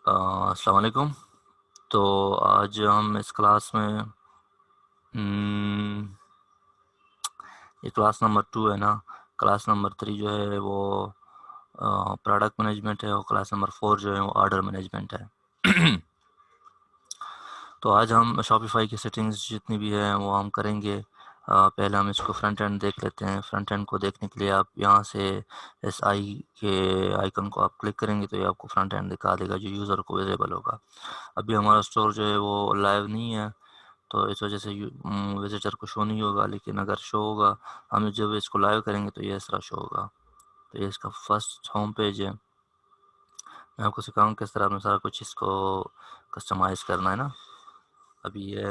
السلام علیکم۔ تو آج ہم اس کلاس میں یہ کلاس نمبر 2 ہے نا۔ کلاس نمبر 3 جو ہے وہ پروڈکٹ مینجمنٹ ہے، اور کلاس نمبر 4 جو ہے وہ آرڈر مینجمنٹ ہے۔ تو آج ہم شاپیفائی کی سیٹنگز جتنی بھی ہیں وہ ہم کریں گے۔ پہلے ہم اس کو فرنٹ اینڈ دیکھ لیتے ہیں۔ فرنٹ اینڈ کو دیکھنے کے لیے آپ یہاں سے ایس آئی کے آئیکن کو آپ کلک کریں گے تو یہ آپ کو فرنٹ اینڈ دکھا دے گا جو یوزر کو ویزیبل ہوگا۔ ابھی ہمارا اسٹور جو ہے وہ لائیو نہیں ہے، تو اس وجہ سے وزیٹر کو شو نہیں ہوگا، لیکن اگر شو ہوگا، ہم جب اس کو لائیو کریں گے تو یہ اس طرح شو ہوگا۔ تو یہ اس کا فرسٹ ہوم پیج ہے۔ میں آپ کو سکھاؤں کس طرح میں سارا کچھ اس کو کسٹمائز کرنا ہے نا۔ ابھی یہ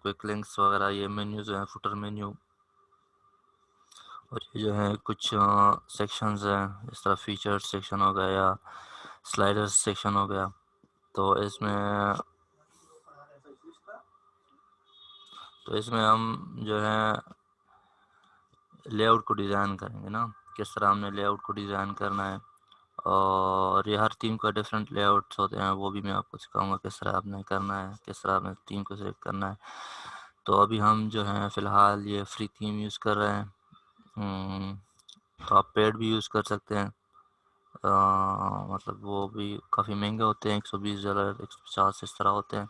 کوئک لنکس وغیرہ، یہ مینیوز ہیں، فوٹر مینیو، اور یہ جو ہے کچھ سیکشنز ہیں، اس طرح فیچر سیکشن ہو گیا یا سلائڈر سیکشن ہو گیا۔ تو اس میں ہم جو ہے لے آؤٹ کو ڈیزائن کریں گے نا، کس طرح ہم نے لے آؤٹ کو ڈیزائن کرنا ہے، اور یہ ہر تھیم کا ڈفرینٹ لے آؤٹس ہوتے ہیں، وہ بھی میں آپ کو سکھاؤں گا کس طرح آپ نے کرنا ہے، کس طرح آپ نے تھیم کو سلیکٹ کرنا ہے۔ تو ابھی ہم جو ہیں فی الحال یہ فری تھیم یوز کر رہے ہیں۔ تو آپ پیڈ بھی یوز کر سکتے ہیں، مطلب وہ بھی کافی مہنگے ہوتے ہیں، $120 $150 اس طرح ہوتے ہیں۔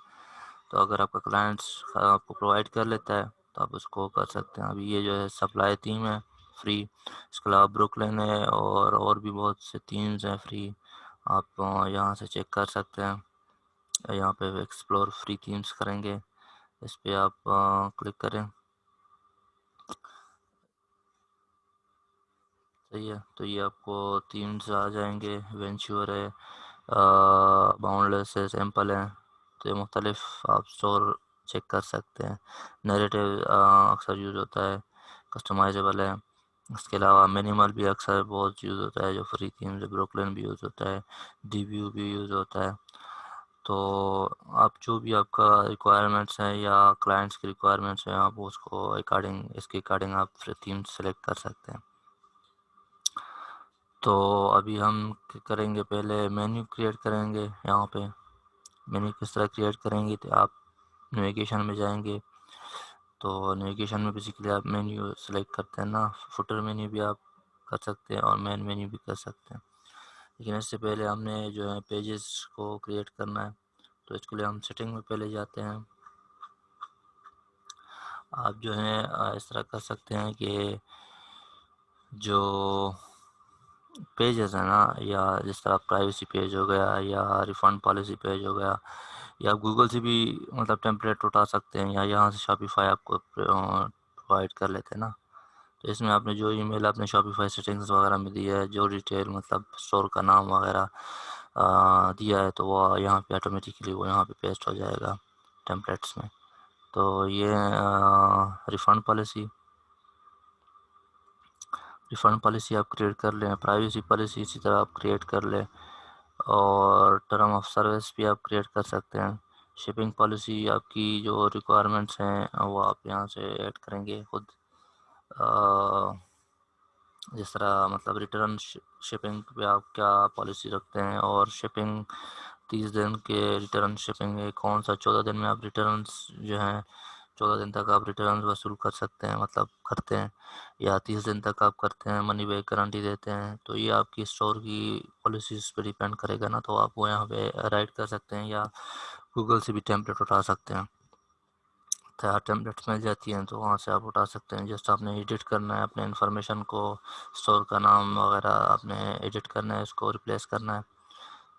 تو اگر آپ کا کلائنٹس آپ کو پرووائڈ کر لیتا ہے تو آپ اس کو کر سکتے ہیں۔ ابھی یہ جو ہے سپلائی تھیم ہے فری، اس کے علاوہ بروکلن ہے، اور بھی بہت سے تھیمز ہیں فری، آپ یہاں سے چیک کر سکتے ہیں۔ یہاں پہ ایکسپلور فری تھیمز کریں گے، اس پہ آپ کلک کریں، صحیح ہے۔ تو یہ آپ کو تھیمز آ جائیں گے، وینچور ہے، باؤنڈ لیس ہے، سیمپل ہے۔ تو یہ مختلف آپ اسٹور چیک کر سکتے ہیں۔ نیریٹیو اکثر یوز ہوتا ہے، کسٹمائزیبل ہے۔ اس کے علاوہ منیمل بھی اکثر بہت یوز ہوتا ہے، جو فری تھیمز ہے، بروکلن بھی یوز ہوتا ہے، ڈی ویو بھی یوز ہوتا ہے۔ تو آپ جو بھی آپ کا ریکوائرمنٹس ہیں یا کلائنٹس کی ریکوائرمنٹس ہیں، آپ اس کو اس کے اکارڈنگ آپ فری تھیمز سلیکٹ کر سکتے ہیں۔ تو ابھی ہم کریں گے، پہلے مینیو کریٹ کریں گے۔ یہاں پہ مینیو کس طرح کریٹ کریں گے تو آپ نیویگیشن میں جائیں گے، تو نیویگیشن میں بیسیکلی آپ مینیو سلیکٹ کرتے ہیں نا، فوٹر مینیو بھی آپ کر سکتے ہیں اور مین مینیو بھی کر سکتے ہیں، لیکن اس سے پہلے ہم نے جو ہے پیجز کو کریٹ کرنا ہے۔ تو اس کے لیے ہم سیٹنگ میں پہلے جاتے ہیں۔ آپ جو ہے اس طرح کر سکتے ہیں کہ جو پیجز ہیں نا، یا جس طرح پرائیویسی پیج ہو گیا یا ریفنڈ پالیسی پیج ہو گیا، یا گوگل سے بھی مطلب ٹیمپلیٹ اٹھا سکتے ہیں، یا یہاں سے شاپیفائی آپ کو پرووائڈ کر لیتے ہیں نا۔ تو اس میں آپ نے جو ای میل اپنے شاپیفائی سیٹنگز وغیرہ میں دی ہے، جو ڈیٹیل مطلب اسٹور کا نام وغیرہ دیا ہے، تو وہ یہاں پہ آٹومیٹیکلی وہ یہاں پہ پیسٹ ہو جائے گا ٹیمپلیٹس میں۔ تو یہ ریفنڈ پالیسی آپ کریٹ کر لیں، پرائیویسی پالیسی اسی طرح آپ کریٹ کر لیں، اور ٹرم آف سروس بھی آپ کریٹ کر سکتے ہیں۔ شپنگ پالیسی آپ کی جو ریکوائرمنٹس ہیں وہ آپ یہاں سے ایڈ کریں گے خود، جس طرح مطلب ریٹرن شپنگ پہ آپ کیا پالیسی رکھتے ہیں، اور شپنگ 30 دن کے ریٹرن شپنگ ہے کون سا، 14 دن میں آپ ریٹرنس جو ہیں 14 دن تک آپ ریٹرنز وصول کر سکتے ہیں، مطلب کرتے ہیں، یا 30 دن تک آپ کرتے ہیں، منی بیک گارنٹی دیتے ہیں۔ تو یہ آپ کی اسٹور کی پالیسیز پہ ڈیپینڈ کرے گا نا، تو آپ وہ یہاں پہ رائٹ کر سکتے ہیں، یا گوگل سے بھی ٹیمپلیٹ اٹھا سکتے ہیں۔ تیار ٹیمپلیٹس مل جاتی ہیں تو وہاں سے آپ اٹھا سکتے ہیں۔ جسٹ آپ نے ایڈٹ کرنا ہے اپنے انفارمیشن کو، اسٹور کا نام وغیرہ آپ نے ایڈٹ کرنا ہے، اس کو ریپلیس کرنا ہے،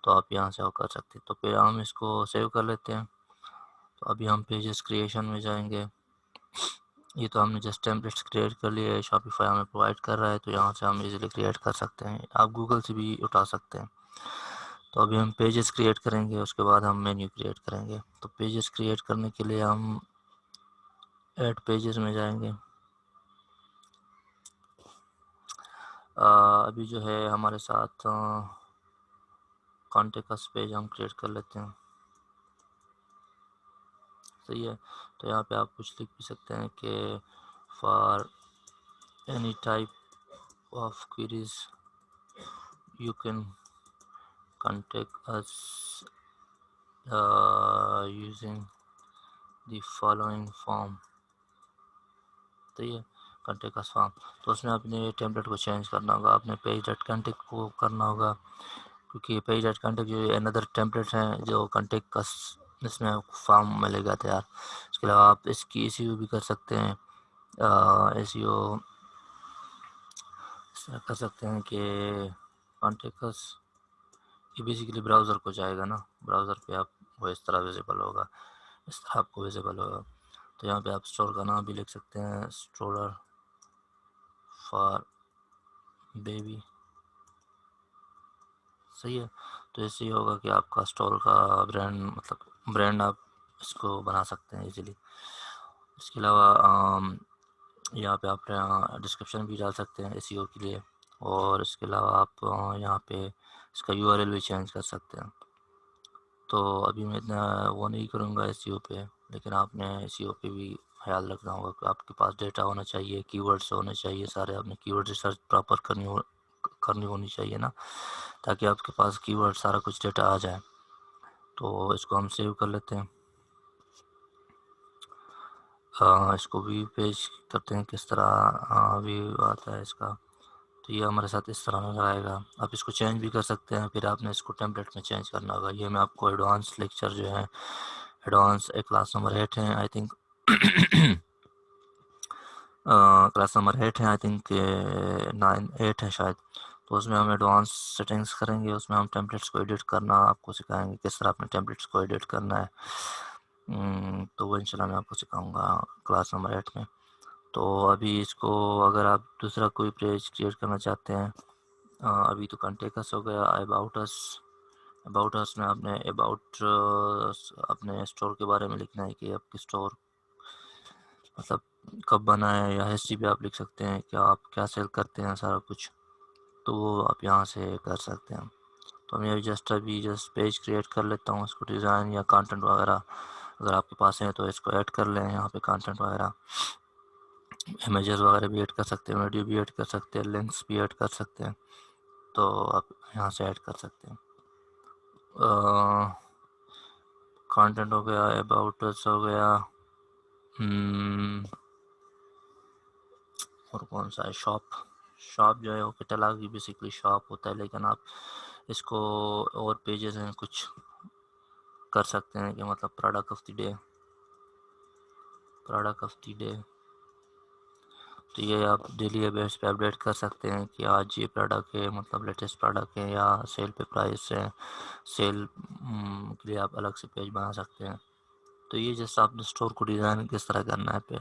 تو آپ یہاں سے وہ کر سکتے ہیں۔ تو پھر ہم اس کو سیو کر لیتے ہیں۔ تو ابھی ہم پیجز کریشن میں جائیں گے۔ یہ تو ہم نے جسٹ ٹیمپلیٹس کریٹ کر لیے، شاپیفائی ہمیں پرووائڈ کر رہا ہے، تو یہاں سے ہم ایزیلی کریٹ کر سکتے ہیں، آپ گوگل سے بھی اٹھا سکتے ہیں۔ تو ابھی ہم پیجز کریٹ کریں گے، اس کے بعد ہم مینیو کریٹ کریں گے۔ تو پیجز کریٹ کرنے کے لیے ہم ایڈ پیجز میں جائیں گے۔ ابھی جو ہے ہمارے ساتھ کانٹیکٹس پیج ہم کریٹ کر لیتے ہیں، صحیح ہے۔ تو یہاں پہ آپ کچھ لکھ بھی سکتے ہیں کہ for any type of queries you can contact us using the following form. تو یہ کنٹیکٹ اس فارم، تو اس میں اپنے ٹیمپلیٹ کو چینج کرنا ہوگا، اپنے پیج ڈاٹ کنٹیکٹ کو کرنا ہوگا، کیونکہ پیج ڈاٹ کنٹیکٹ جو اندر ٹیمپلیٹ ہیں جو کنٹیکٹ کا اس میں فارم ملے گا تیار۔ اس کے علاوہ آپ اس کی ای سی یو بھی کر سکتے ہیں، ای سی یو کر سکتے ہیں کہ کانٹیکٹس یہ بیسیکلی براؤزر کو جائے گا نا، براؤزر پہ آپ وہ اس طرح ویزیبل ہوگا، اس طرح آپ کو ویزیبل ہوگا۔ تو یہاں پہ آپ اسٹور کا نام بھی لکھ سکتے ہیں، اسٹورر فار بیبی، صحیح ہے۔ تو اس سے یہ ہوگا کہ آپ کا اسٹور کا برانڈ، مطلب برانڈ آپ اس کو بنا سکتے ہیں ایزیلی۔ اس کے علاوہ یہاں پہ آپ ڈسکرپشن بھی ڈال سکتے ہیں ایس ای او کے لیے، اور اس کے علاوہ آپ یہاں پہ اس کا یو آر ایل بھی چینج کر سکتے ہیں۔ تو ابھی میں اتنا وہ نہیں کروں گا ایس ای او پہ، لیکن آپ نے ایس ای او پہ بھی خیال رکھنا ہوگا کہ آپ کے پاس ڈیٹا ہونا چاہیے، کی ورڈس ہونے چاہیے سارے، آپ نے کی ورڈ ریسرچ پراپر کرنی ہونی چاہیے نا، تاکہ آپ کے پاس کی ورڈ سارا کچھ ڈیٹا آ جائے۔ تو اس کو ہم سیو کر لیتے ہیں، اس کو بھی پیج کرتے ہیں کس طرح ویو آتا ہے اس کا۔ تو یہ ہمارے ساتھ اس طرح نظر آئے گا، آپ اس کو چینج بھی کر سکتے ہیں، پھر آپ نے اس کو ٹیمپلیٹ میں چینج کرنا ہوگا۔ یہ میں آپ کو ایڈوانس لیکچر جو ہے، ایڈوانس کلاس نمبر 8 ہیں آئی تھنک، کلاس نمبر 8 ہے آئی تھنک، 8 ہے شاید، تو اس میں ہم ایڈوانس سیٹنگز کریں گے، اس میں ہم ٹیمپلیٹس کو ایڈٹ کرنا آپ کو سکھائیں گے، کس طرح اپنے ٹیمپلیٹس کو ایڈٹ کرنا ہے۔ تو وہ انشاءاللہ میں آپ کو سکھاؤں گا کلاس نمبر 8 میں۔ تو ابھی اس کو اگر آپ دوسرا کوئی پیج کریٹ کرنا چاہتے ہیں، ابھی تو کنٹیکٹس ہو گیا، اباؤٹ اس میں آپ نے اباؤٹ اپنے اسٹور کے بارے میں لکھنا ہے کہ آپ کے اسٹور مطلب کب بنا ہے، یا ہسٹری بھی آپ لکھ سکتے ہیں کہ آپ کیا سیل کرتے ہیں سارا کچھ، تو وہ آپ یہاں سے کر سکتے ہیں۔ تو میں ابھی جسٹ پیج کریٹ کر لیتا ہوں، اس کو ڈیزائن یا کانٹینٹ وغیرہ اگر آپ کے پاس ہیں تو اس کو ایڈ کر لیں، یہاں پہ کانٹینٹ وغیرہ، امیجز وغیرہ بھی ایڈ کر سکتے ہیں، ویڈیو بھی ایڈ کر سکتے ہیں، لنکس بھی ایڈ کر سکتے ہیں، تو آپ یہاں سے ایڈ کر سکتے ہیں۔ کانٹینٹ ہو گیا، اباؤٹ اس ہو گیا، اور کون سا ہے، شاپ جو ہے وہ کیٹلاگ کی بیسیکلی شاپ ہوتا ہے، لیکن آپ اس کو اور پیجز ہیں کچھ کر سکتے ہیں کہ مطلب پروڈکٹ آف دی ڈے، تو یہ آپ ڈیلی بیس پہ اپڈیٹ کر سکتے ہیں کہ آج یہ پروڈکٹ ہے، مطلب لیٹسٹ پروڈکٹ ہے، یا سیل پہ پرائس ہے، سیل کے لیے آپ الگ سے پیج بنا سکتے ہیں۔ تو یہ جیسا آپ نے اسٹور کو ڈیزائن کس طرح کرنا ہے، پہ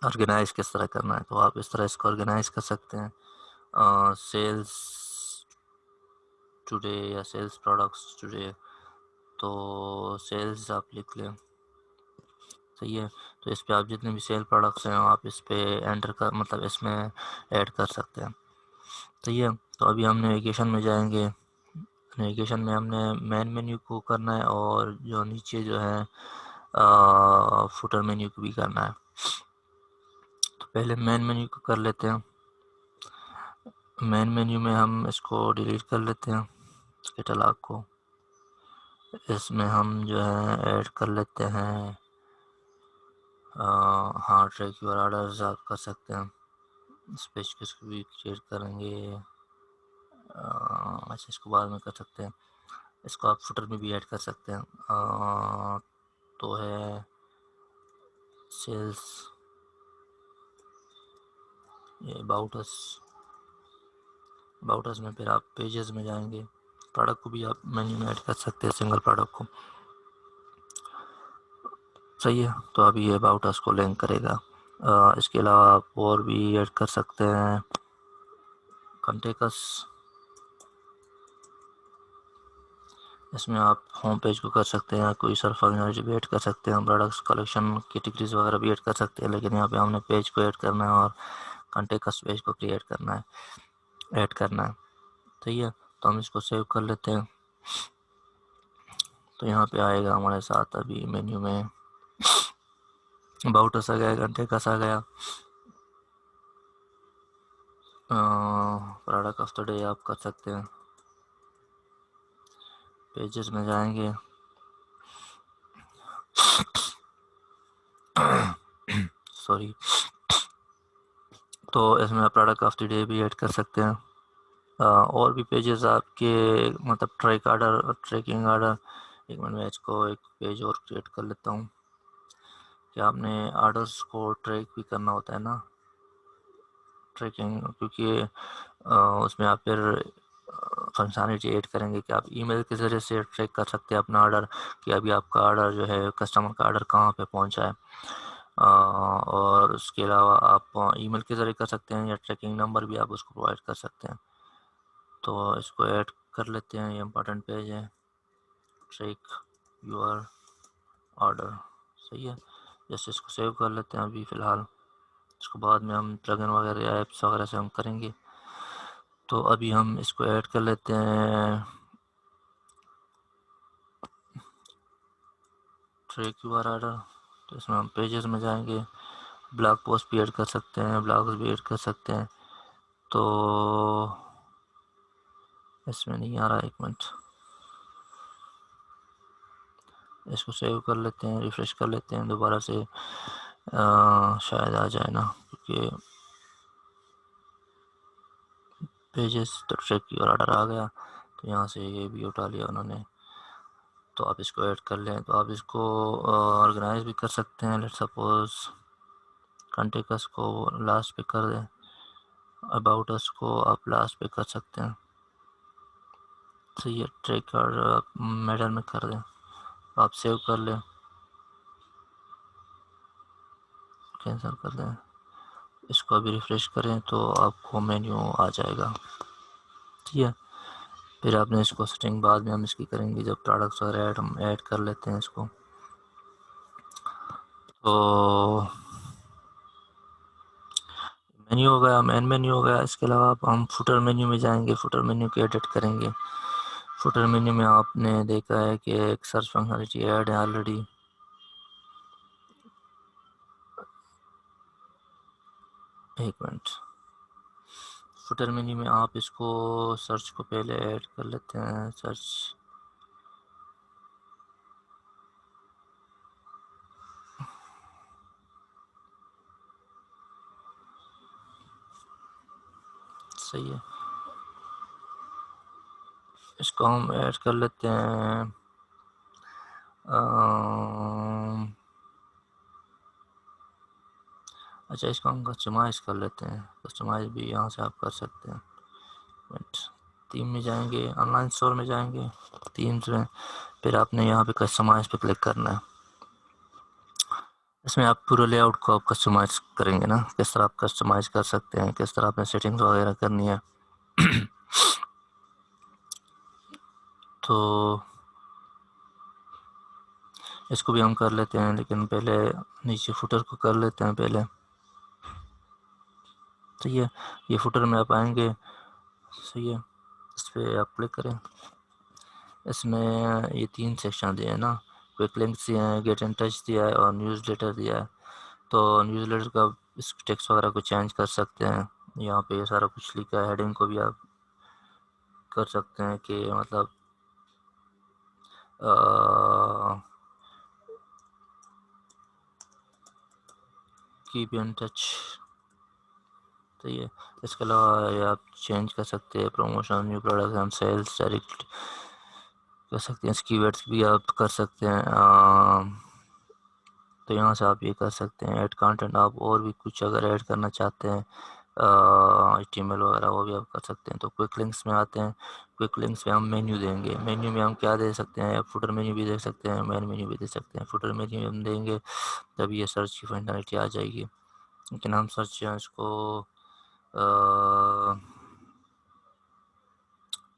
آرگنائز کس طرح کرنا ہے، تو آپ اس طرح اس کو آرگنائز کر سکتے ہیں، سیلز ٹوڈے یا سیلز پروڈکٹس ٹوڈے، تو سیلز آپ لکھ لیں، صحیح ہے۔ تو اس پہ آپ جتنے بھی سیل پروڈکٹس ہیں آپ اس پہ انٹر کر، مطلب اس میں ایڈ کر سکتے ہیں، صحیح ہے۔ تو ابھی ہم نیویگیشن میں جائیں گے، نیویگیشن میں ہم نے مین مینیو کو کرنا ہے، اور جو نیچے جو ہے فوٹر مینیو کو بھی کرنا ہے۔ تو پہلے مین مینیو کو کر لیتے ہیں، مین مینیو میں ہم اس کو ڈیلیٹ کر لیتے ہیں کیٹلاگ کو، اس میں ہم جو ہے ایڈ کر لیتے ہیں، ہاں ٹریک یور آرڈرز آپ کر سکتے ہیں، اس پیج کو بھی کریٹ کریں گے، اچھا اس کو بعد میں کر سکتے ہیں، اس کو آپ فوٹر میں بھی ایڈ کر سکتے ہیں، تو ہے سیلز، یہ اباؤٹ اس میں پھر آپ پیجز میں جائیں گے، پروڈکٹ کو بھی آپ مینیو میں ایڈ کر سکتے ہیں، سنگل پروڈکٹ کو، صحیح ہے۔ تو ابھی یہ اباؤٹ اس کو لنک کرے گا، اس کے علاوہ آپ اور بھی ایڈ کر سکتے ہیں، کنٹیکٹس، اس میں آپ ہوم پیج کو کر سکتے ہیں، کوئی سرف فنکشنالٹی بھی ایڈ کر سکتے ہیں، پروڈکٹس کلیکشن کیٹیگریز وغیرہ بھی ایڈ کر سکتے ہیں، لیکن یہاں پہ ہم نے پیج کو ایڈ کرنا ہے اور کنٹیکٹس پیج کو کریٹ کرنا ہے، ایڈ کرنا ہے، صحیح ہے۔ تو ہم اس کو سیو کر لیتے ہیں، تو یہاں پہ آئے گا ہمارے ساتھ ابھی مینیو میں اباؤٹ اس آ گیا، کنٹیکٹس آ گیا، پروڈکٹ آف دا ڈے آپ کر سکتے ہیں، پیجز میں جائیں گے، سوری، تو اس میں آپ پروڈکٹ آف دی ڈے بھی ایڈ کر سکتے ہیں، اور بھی پیجز آپ کے مطلب ٹریکنگ آرڈر. ایک منٹ میں اس کو ایک پیج اور کریٹ کر لیتا ہوں کہ آپ نے آرڈرس کو ٹریک بھی کرنا ہوتا ہے نا، ٹریکنگ، کیونکہ اس میں آپ پھر فنکشنالٹی ایڈ کریں گے کہ آپ ای میل کے ذریعے سے ٹریک کر سکتے ہیں اپنا آرڈر، کہ ابھی آپ کا آرڈر جو ہے کسٹمر کا آرڈر کہاں پہ پہنچا ہے، اور اس کے علاوہ آپ ای میل کے ذریعے کر سکتے ہیں، یا ٹریکنگ نمبر بھی آپ اس کو پرووائڈ کر سکتے ہیں. تو اس کو ایڈ کر لیتے ہیں، یہ امپورٹنٹ پیج ہے، ٹریک یور آرڈر. صحیح ہے، جیسے اس کو سیو کر لیتے ہیں ابھی فی الحال، اس کو بعد میں ہم پلگن وغیرہ یا ایپس وغیرہ سے ہم کریں گے. تو ابھی ہم اس کو ایڈ کر لیتے ہیں، ٹریک یور آرڈر. تو اس میں ہم پیجز میں جائیں گے، بلاگ پوسٹ بھی ایڈ کر سکتے ہیں، بلاگز بھی ایڈ کر سکتے ہیں. تو اس میں نہیں آ رہا، ایک منٹ، اس کو سیو کر لیتے ہیں، ریفریش کر لیتے ہیں دوبارہ سے، شاید آ جائے نا، کیونکہ پیجز تو ٹریک یور آرڈر آ گیا، تو یہاں سے یہ بھی اٹھا لیا انہوں نے. تو آپ اس کو ایڈ کر لیں، تو آپ اس کو آرگنائز بھی کر سکتے ہیں. لیٹ سپوز کنٹیکس کو لاسٹ پہ کر دیں، اباؤٹ اس کو آپ لاسٹ پہ کر سکتے ہیں. صحیح ہے، ٹریک آپ میڈل میں کر دیں، آپ سیو کر لیں، کینسل کر دیں. اس کو ابھی ریفریش کریں تو آپ کو مینیو آ جائے گا. ٹھیک ہے، پھر آپ نے اس کو سیٹنگ بعد میں ہم اس کی کریں گے جب پروڈکٹس وغیرہ ہم ایڈ کر لیتے ہیں اس کو. تو مینیو ہو گیا، مین مینیو ہو گیا. اس کے علاوہ ہم فوٹر مینیو میں جائیں گے، فوٹر مینیو کو ایڈٹ کریں گے. فوٹر مینیو میں آپ نے دیکھا ہے کہ ایک سرچ فنکشنالٹی ایڈ ہے آلریڈی. ایک منٹ، فوٹر مینیو میں آپ اس کو سرچ کو پہلے ایڈ کر لیتے ہیں، سرچ. صحیح ہے، اس کو ہم ایڈ کر لیتے ہیں. اچھا، اس کو ہم کسٹمائز کر لیتے ہیں. کسٹمائز بھی یہاں سے آپ کر سکتے ہیں. تیم میں جائیں گے، آن لائن اسٹور میں جائیں گے، تیمز میں، پھر آپ نے یہاں پہ کسٹمائز پہ کلک کرنا ہے. اس میں آپ پورے لے آؤٹ کو آپ کسٹمائز کریں گے نا، کس طرح آپ کسٹمائز کر سکتے ہیں، کس طرح آپ نے سیٹنگز وغیرہ کرنی ہے. تو اس کو بھی ہم کر لیتے ہیں، لیکن پہلے نیچے فوٹر کو کر لیتے ہیں پہلے. صحیح ہے، یہ فوٹر میں آپ آئیں گے. صحیح ہے، اس پہ آپ کلک کریں. اس میں یہ 3 سیکشن دیے ہیں نا، کوئک لنکس دیا ہے، گیٹ ان ٹچ دیا ہے، اور نیوز لیٹر دیا ہے. تو نیوز لیٹر کا اس ٹیکسٹ وغیرہ کو چینج کر سکتے ہیں. یہاں پہ یہ سارا کچھ لکھا ہے، ہیڈنگ کو بھی آپ کر سکتے ہیں کہ مطلب کیپ ان ٹچ. صحیح ہے، اس کے علاوہ یہ آپ چینج کر سکتے ہیں، promotion, new product and sales direct کر سکتے ہیں. اس کی ویڈس بھی آپ کر سکتے ہیں. تو یہاں سے آپ یہ کر سکتے ہیں ایڈ کانٹینٹ. آپ اور بھی کچھ اگر ایڈ کرنا چاہتے ہیں HTML وغیرہ، وہ بھی آپ کر سکتے ہیں. تو کوئک لنکس میں آتے ہیں. کوئک لنکس میں ہم مینیو دیں گے. مینیو میں ہم کیا دے سکتے ہیں، فوٹر مینیو بھی دے سکتے ہیں، مین مینیو بھی دے سکتے ہیں. فوٹر مینیو میں ہم دیں گے تب یہ سرچ کی فنکشنالٹی آ جائے گی. لیکن ہم سرچ اس کو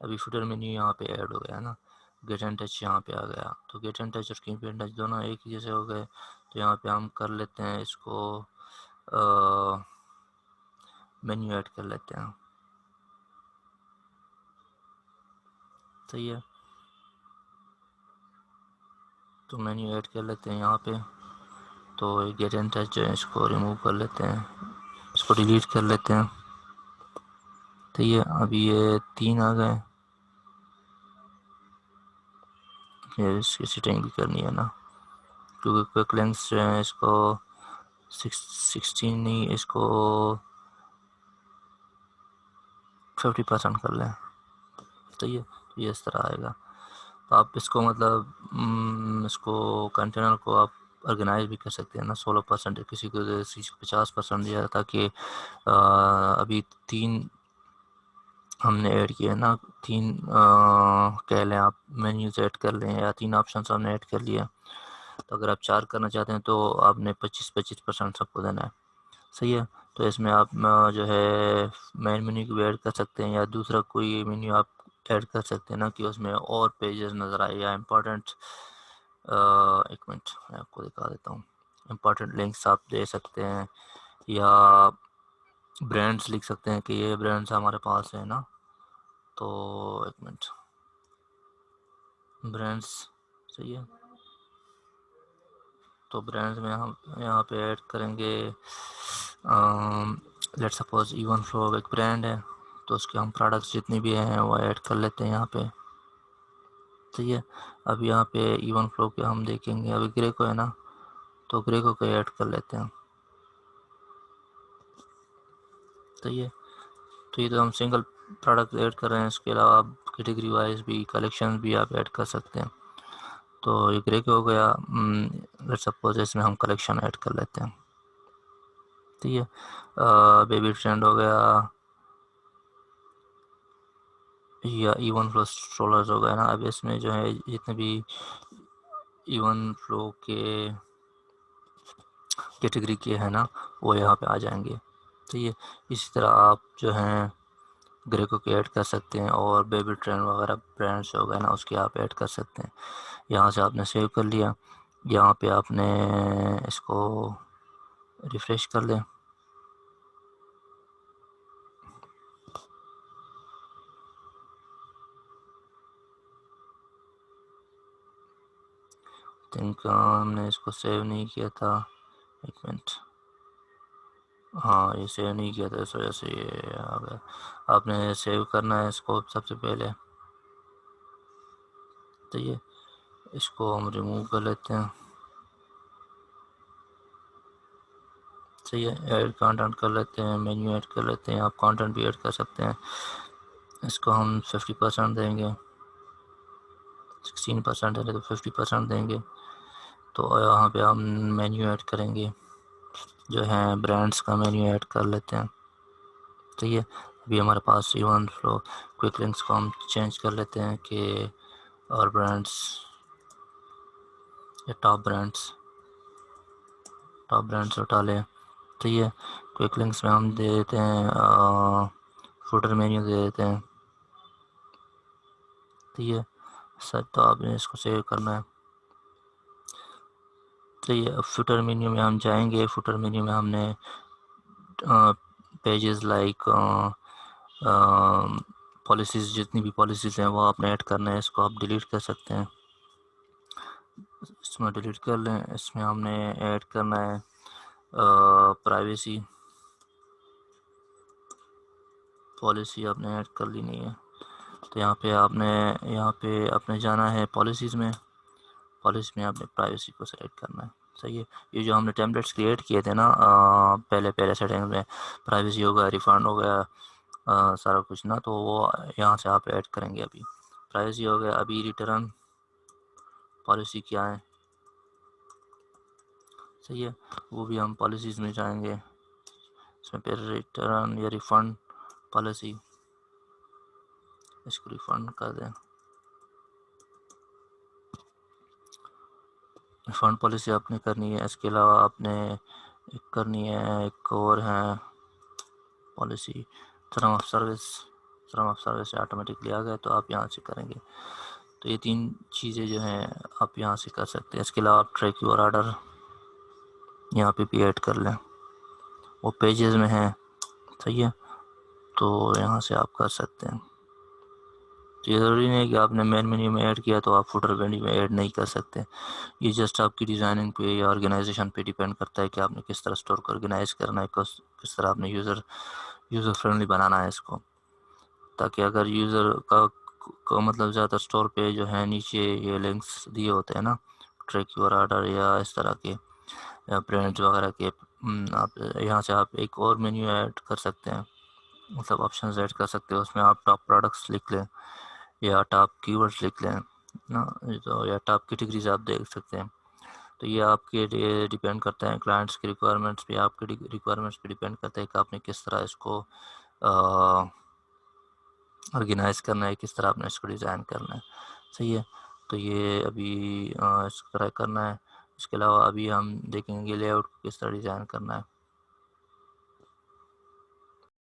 ابھی فوٹر مینیو یہاں پہ ایڈ ہو گیا نا، گیٹ اینڈ ٹچ یہاں پہ آ گیا. تو گیٹ اینڈ ٹچ اور کیپ اینڈ ٹچ دونوں ایک ہی جیسے ہو گئے. تو یہاں پہ ہم کر لیتے ہیں اس کو مینیو ایڈ کر لیتے ہیں. صحیح ہے، تو مینیو ایڈ کر لیتے ہیں یہاں پہ. تو گیٹ اینڈ ٹچ جو ہے اس کو ریموو کر لیتے ہیں، اس کو ڈیلیٹ کر لیتے ہیں. تو یہ ابھی یہ 3 آ گئے. یہ اس کی سیٹنگ بھی کرنی ہے نا، کیونکہ کوئک لنکس جو ہیں اس کو 16 نہیں، اس کو 50% کر لیں، صحیح ہے. یہ اس طرح آئے گا. تو آپ اس کو مطلب اس کو کنٹینر کو آپ آرگنائز بھی کر سکتے ہیں نا. 16% کسی کو 50% دیا تاکہ ابھی 3 ہم نے ایڈ کیا ہے نا، 3 کہہ لیں آپ مینیوز ایڈ کر لیں، یا 3 آپشنس ہم نے ایڈ کر لیا. تو اگر آپ 4 کرنا چاہتے ہیں تو آپ نے 25% سب کو دینا ہے، صحیح ہے. تو اس میں آپ جو ہے مین مینیو کو بھی ایڈ کر سکتے ہیں، یا دوسرا کوئی مینیو آپ ایڈ کر سکتے ہیں نا کہ اس میں اور پیجز نظر آئے، یا امپورٹنٹ ایک منٹ میں آپ کو دکھا دیتا ہوں. امپورٹنٹ لنکس آپ دے سکتے ہیں، یا برانڈس لکھ سکتے ہیں کہ یہ برانڈس ہمارے پاس ہے نا. تو ایک منٹ، برانڈس صحیح ہے. تو برانڈز میں ہم یہاں پہ ایڈ کریں گے، لیٹ سپوز ایون فلو ایک برانڈ ہے، تو اس کے ہم پروڈکٹس جتنی بھی ہیں وہ ایڈ کر لیتے ہیں یہاں پہ، صحیح ہے. اب یہاں پہ ایون فلو کے ہم دیکھیں گے، ابھی گریکو ہے نا، تو گریکو کو ایڈ کر لیتے ہیں، صحیح ہے. تو یہ تو ہم سنگل پروڈکٹ ایڈ کر رہے ہیں، اس کے علاوہ آپ کیٹیگری وائز بھی کلیکشن بھی آپ ایڈ کر سکتے ہیں. تو یہ گریکو ہو گیا. لیٹ سپوز اس میں ہم کلیکشن ایڈ کر لیتے ہیں، ٹھیک ہے. بیبی ٹرینڈ ہو گیا، یا ایون فلو سٹرولرز ہو گئے نا. اب اس میں جو ہے جتنے بھی ایون فلو کے کیٹیگری کے ہیں نا وہ یہاں پہ آ جائیں گے، ٹھیک ہے. اسی طرح آپ جو ہیں گریکو کے ایڈ کر سکتے ہیں، اور بیبی ٹرینڈ وغیرہ برانڈس ہو گئے نا اس کے آپ ایڈ کر سکتے ہیں. یہاں سے آپ نے سیو کر لیا، یہاں پہ آپ نے اس کو ریفریش کر لیں. تھنک ہم نے اس کو سیو نہیں کیا تھا، ایک منٹ. ہاں یہ سیو نہیں کیا تھا، اس وجہ سے یہ آ گیا. آپ نے سیو کرنا ہے اس کو سب سے پہلے، تو یہ اس کو ہم ریموو کر لیتے ہیں، صحیح ہے. ایڈ کانٹینٹ کر لیتے ہیں، مینیو ایڈ کر لیتے ہیں. آپ کانٹینٹ بھی ایڈ کر سکتے ہیں. اس کو ہم 50% دیں گے، 16% ہے تو 50% دیں گے. تو یہاں پہ ہم مینیو ایڈ کریں گے، جو ہے برانڈس کا مینیو ایڈ کر لیتے ہیں، ٹھیک ہے. ابھی ہمارے پاس ایون فلو کوئک لنکس کو ہم چینج کر لیتے ہیں کہ اور برانڈس یا ٹاپ برانڈس اٹھا لیں، ٹھیک ہے. کوئک لنکس میں ہم دے دیتے ہیں فوٹر مینیو دے دیتے ہیں، ٹھیک ہے سر. تو آپ نے اس کو سیو کرنا ہے، ٹھیک ہے. فوٹر مینیو میں ہم جائیں گے. فوٹر مینیو میں ہم نے پیجز لائک پالیسیز، جتنی بھی پالیسیز ہیں وہ آپ نے ایڈ کرنا ہے. اس کو آپ ڈیلیٹ کر سکتے ہیں، اس میں ڈیلیٹ کر لیں. اس میں ہم نے ایڈ کرنا ہے پرائیویسی پالیسی، آپ نے ایڈ کر لینی ہے. تو یہاں پہ آپ نے جانا ہے پالیسیز میں آپ نے پرائیویسی کو سلیکٹ کرنا ہے، صحیح ہے. یہ جو ہم نے ٹیمپلیٹس کریٹ کیے تھے نا پہلے سیٹنگ میں، پرائیویسی ہو گیا، ریفنڈ ہو گیا، سارا کچھ نا، تو وہ یہاں سے آپ ایڈ کریں گے. ابھی پرائیویسی ہو گیا. ابھی ریٹرن پالیسی کیا ہے، صحیح ہے. وہ بھی ہم پالیسیز میں جائیں گے، اس میں پھر ریٹرن یا ریفنڈ پالیسی، اس کو ریفنڈ کر دیں. ریفنڈ پالیسی آپ نے کرنی ہے. اس کے علاوہ آپ نے ایک کرنی ہے، ایک اور ہے پالیسی ٹرم آف سروس سے آٹومیٹکلی آ گئے، تو آپ یہاں سے کریں گے. تو یہ 3 چیزیں جو ہیں آپ یہاں سے کر سکتے ہیں. اس کے علاوہ آپ ٹریک یور آرڈر یہاں پہ بھی ایڈ کر لیں، وہ پیجز میں ہیں، صحیح ہے. تو یہاں سے آپ کر سکتے ہیں. تو یہ ضروری نہیں ہے کہ آپ نے مین مینیو میں ایڈ کیا تو آپ فوٹر مینیو میں ایڈ نہیں کر سکتے. یہ جسٹ آپ کی ڈیزائننگ پہ یا آرگنائزیشن پہ ڈیپینڈ کرتا ہے کہ آپ نے کس طرح اسٹور کو آرگنائز کرنا ہے، کس طرح آپ نے یوزر فرینڈلی بنانا ہے اس کو، تاکہ اگر یوزر کا مطلب زیادہ تر اسٹور پہ جو ہے نیچے یہ لنکس دیے ہوتے ہیں نا، ٹریک یور آرڈر یا اس طرح کے یا برانڈ وغیرہ کے. آپ یہاں سے آپ ایک اور مینیو ایڈ کر سکتے ہیں، مطلب آپشنز ایڈ کر سکتے ہیں. اس میں آپ ٹاپ پروڈکٹس لکھ لیں یا ٹاپ کی ورڈز لکھ لیں نا، تو یا ٹاپ کیٹیگریز آپ دیکھ سکتے ہیں. تو یہ آپ کے ڈیپینڈ کرتا ہے، کلائنٹس کی ریکوائرمنٹس پہ، آپ کی ریکوائرمنٹس پہ ڈیپینڈ کرتا ہے کہ آپ نے کس طرح اس کو آرگنائز کرنا ہے، کس طرح آپ نے اس کو ڈیزائن کرنا ہے. صحیح ہے. تو یہ ابھی اس طرح کرنا ہے. اس کے علاوہ ابھی ہم دیکھیں گے لے آؤٹ کس طرح ڈیزائن کرنا ہے.